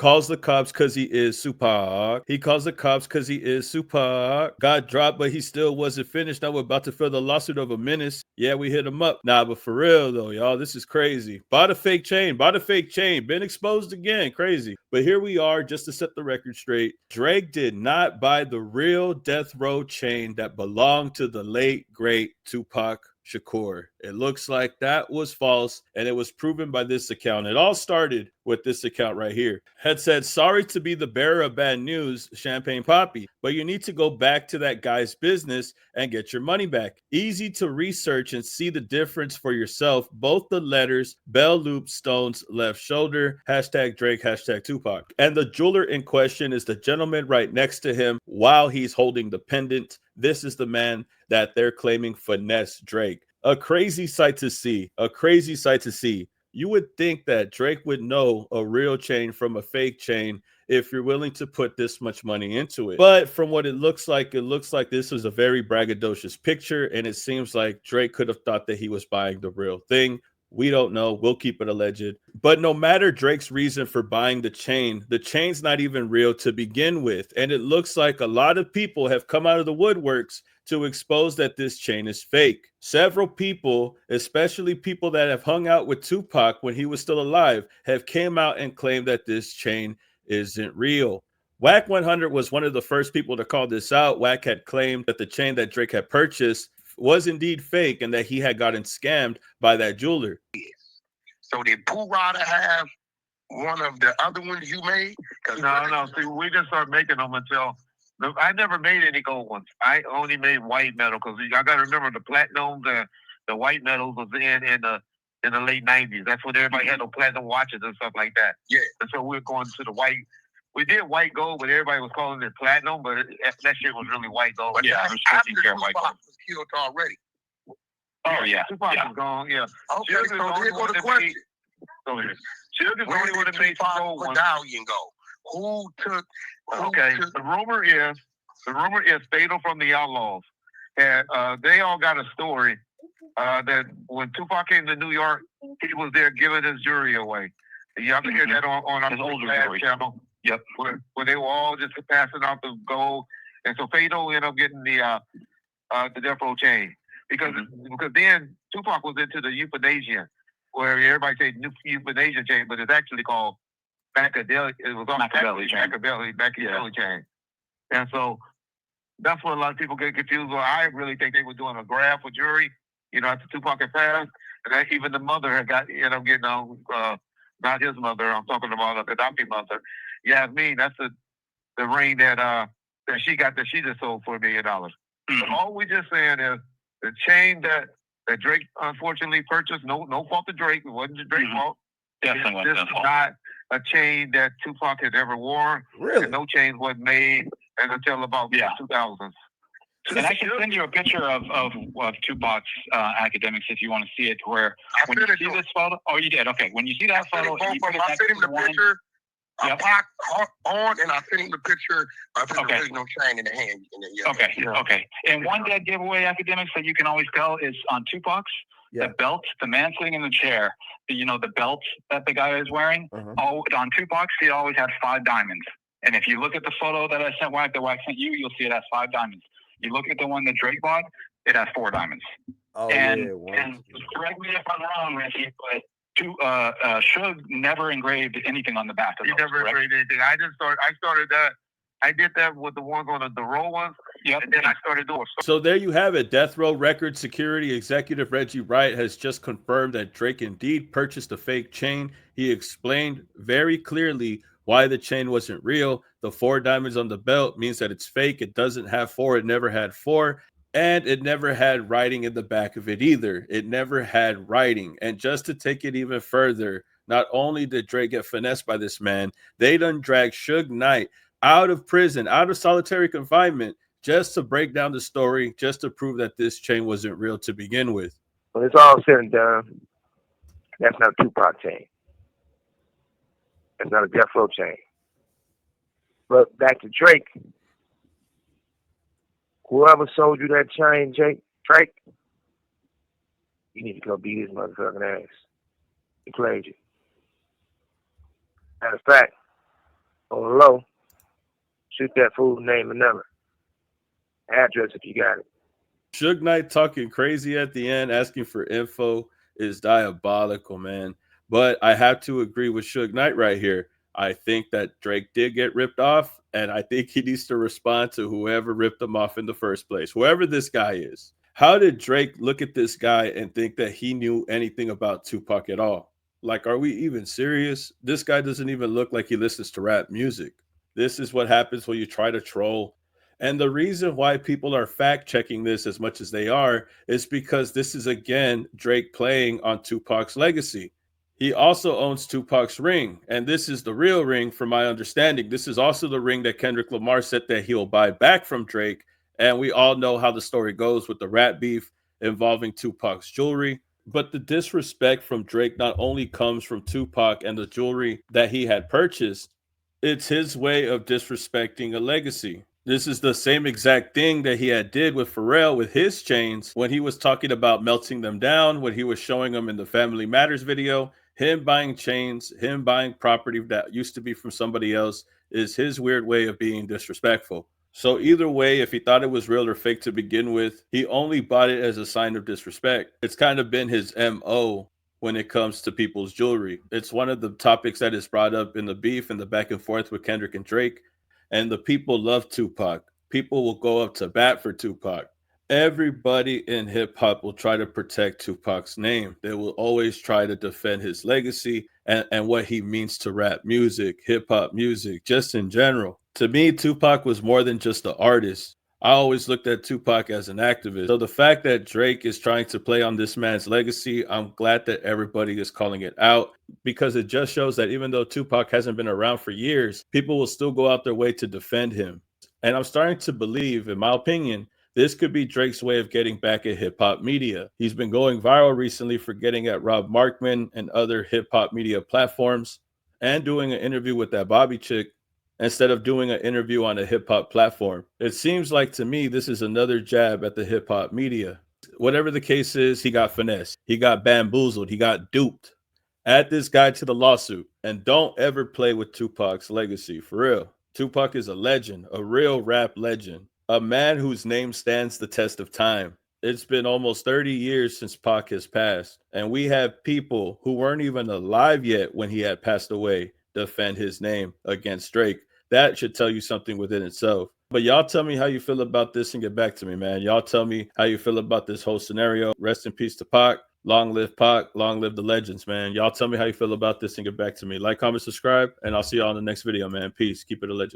calls the cops because he is Tupac. He calls the cops because he is Tupac. Got dropped, but he still wasn't finished. Now we're about to feel the lawsuit of a menace. Yeah, we hit him up. Nah, but for real though, y'all, this is crazy. Bought a fake chain. Bought a fake chain. Been exposed again. Crazy. But here we are, just to set the record straight. Drake did not buy the real Death Row chain that belonged to the late, great Tupac Shakur. It looks like that was false, and it was proven by this account. It all started with this account right here. Had said, sorry to be the bearer of bad news, Champagne Poppy, but you need to go back to that guy's business and get your money back. Easy to research and see the difference for yourself. Both the letters, Bell Loop Stone's left shoulder, hashtag Drake, hashtag Tupac. And the jeweler in question is the gentleman right next to him while he's holding the pendant. This is the man that they're claiming finessed Drake. A crazy sight to see. A crazy sight to see. You would think that Drake would know a real chain from a fake chain if you're willing to put this much money into it. But from what it looks like this was a very braggadocious picture, and it seems like Drake could have thought that he was buying the real thing. We don't know. We'll keep it alleged. But no matter Drake's reason for buying the chain's not even real to begin with. And it looks like a lot of people have come out of the woodworks to expose that this chain is fake. Several people, especially people that have hung out with Tupac when he was still alive, have came out and claimed that this chain isn't real. Wack 100 was one of the first people to call this out. Wack had claimed that the chain that Drake had purchased was indeed fake and that he had gotten scammed by that jeweler. So did Pooh Rider have one of the other ones you made? No. See, we didn't start making them until I never made any gold ones. I only made white metal because I got to remember the platinum, the white metals was in the late '90s. That's when everybody had no platinum watches and stuff like that. Yeah. And so we were going to the white. We did white gold, but everybody was calling it platinum. But that shit was really white gold. But yeah, after Tupac was killed already. Oh yeah, Tupac was gone. Yeah. Okay, so here go the question. Suge is the only one that made gold ones. Medallion go. Who took? The rumor is Fatal from the Outlaws. And they all got a story that when Tupac came to New York, he was there giving his jewelry away. You have to hear that on our older channel. Yep. Where they were all just passing out the gold, and so Fatal ended up getting the Death Row chain because then Tupac was into the euthanasia, where everybody said euthanasia chain, but it's actually called Machiavelli. It was on Machiavelli chain, and so that's what a lot of people get confused. Well, I really think they were doing a graph for jury, after Tupac had passed, and that even the mother had ended up getting on. Not his mother. I'm talking about the adopted mother. Yasmin. That's the ring that she got that she just sold for $1 million. Mm-hmm. So all we just saying is the chain that Drake unfortunately purchased. No fault of Drake. It wasn't Drake's fault. Definitely this is not a chain that Tupac had ever worn. Really? And no chains was made until about the 2000s. And I can send you a picture of Tupac's academics if you want to see it. Where when you see this photo, oh, you did. Okay, when you see that photo, I sent him the picture. Pac on, and I sent him the picture of his original chain in the hand. Okay. And one dead giveaway academics that you can always tell is on Tupac's. Yeah. The belt, the man sitting in the chair, the belt that the guy is wearing. On Tupac's, he always had 5 diamonds. And if you look at the photo that I sent Wack, that Wack sent you, you'll see it has 5 diamonds. You look at the one that Drake bought, it has 4 diamonds. Oh, and correct me if I'm wrong, Ricky, but Suge never engraved anything on the back of those. He never engraved anything. I started that. I did that with the ones on the roll ones. Yep. And then I started doing. So there you have it. Death Row Records security executive Reggie Wright has just confirmed that Drake indeed purchased a fake chain. He explained very clearly why the chain wasn't real. The 4 diamonds on the belt means that it's fake. It doesn't have 4. It never had 4. And it never had writing in the back of it either. It never had writing. And just to take it even further, not only did Drake get finessed by this man, they done dragged Suge Knight out of prison, out of solitary confinement, just to break down the story, just to prove that this chain wasn't real to begin with. When it's all said and done, that's not a Tupac chain. It's not a Death Row chain. But back to Drake. Whoever sold you that chain, Drake, you need to go beat his motherfucking ass. He played you. Matter of fact, on the low, shoot that fool's name and number. Address if you got it. Suge Knight talking crazy at the end, asking for info is diabolical, man. But I have to agree with Suge Knight right here. I think that Drake did get ripped off, and I think he needs to respond to whoever ripped him off in the first place, whoever this guy is. How did Drake look at this guy and think that he knew anything about Tupac at all? Like, are we even serious? This guy doesn't even look like he listens to rap music. This is what happens when you try to troll. And the reason why people are fact checking this as much as they are is because this is, again, Drake playing on Tupac's legacy. He also owns Tupac's ring, and this is the real ring from my understanding. This is also the ring that Kendrick Lamar said that he'll buy back from Drake. And we all know how the story goes with the rap beef involving Tupac's jewelry. But the disrespect from Drake not only comes from Tupac and the jewelry that he had purchased, it's his way of disrespecting a legacy. This is the same exact thing that he had did with Pharrell with his chains when he was talking about melting them down, when he was showing them in the Family Matters video. Him buying chains, him buying property that used to be from somebody else is his weird way of being disrespectful. So either way, if he thought it was real or fake to begin with, he only bought it as a sign of disrespect. It's kind of been his MO when it comes to people's jewelry. It's one of the topics that is brought up in the beef and the back and forth with Kendrick and Drake. And the people love Tupac. People will go up to bat for Tupac. Everybody in hip hop will try to protect Tupac's name. They will always try to defend his legacy and what he means to rap music, hip hop music, just in general. To me, Tupac was more than just an artist. I always looked at Tupac as an activist. So the fact that Drake is trying to play on this man's legacy, I'm glad that everybody is calling it out, because it just shows that even though Tupac hasn't been around for years, people will still go out their way to defend him. And I'm starting to believe, in my opinion, this could be Drake's way of getting back at hip hop media. He's been going viral recently for getting at Rob Markman and other hip hop media platforms and doing an interview with that Bobby chick instead of doing an interview on a hip hop platform. It seems like to me this is another jab at the hip hop media. Whatever the case is, he got finessed. He got bamboozled. He got duped. Add this guy to the lawsuit and don't ever play with Tupac's legacy, for real. Tupac is a legend, a real rap legend, a man whose name stands the test of time. It's been almost 30 years since Pac has passed, and we have people who weren't even alive yet when he had passed away defend his name against Drake. That should tell you something within itself. But y'all tell me how you feel about this and get back to me, man. Y'all tell me how you feel about this whole scenario. Rest in peace to Pac. Long live Pac. Long live the legends, man. Y'all tell me how you feel about this and get back to me. Like, comment, subscribe, and I'll see y'all in the next video, man. Peace. Keep it a legend.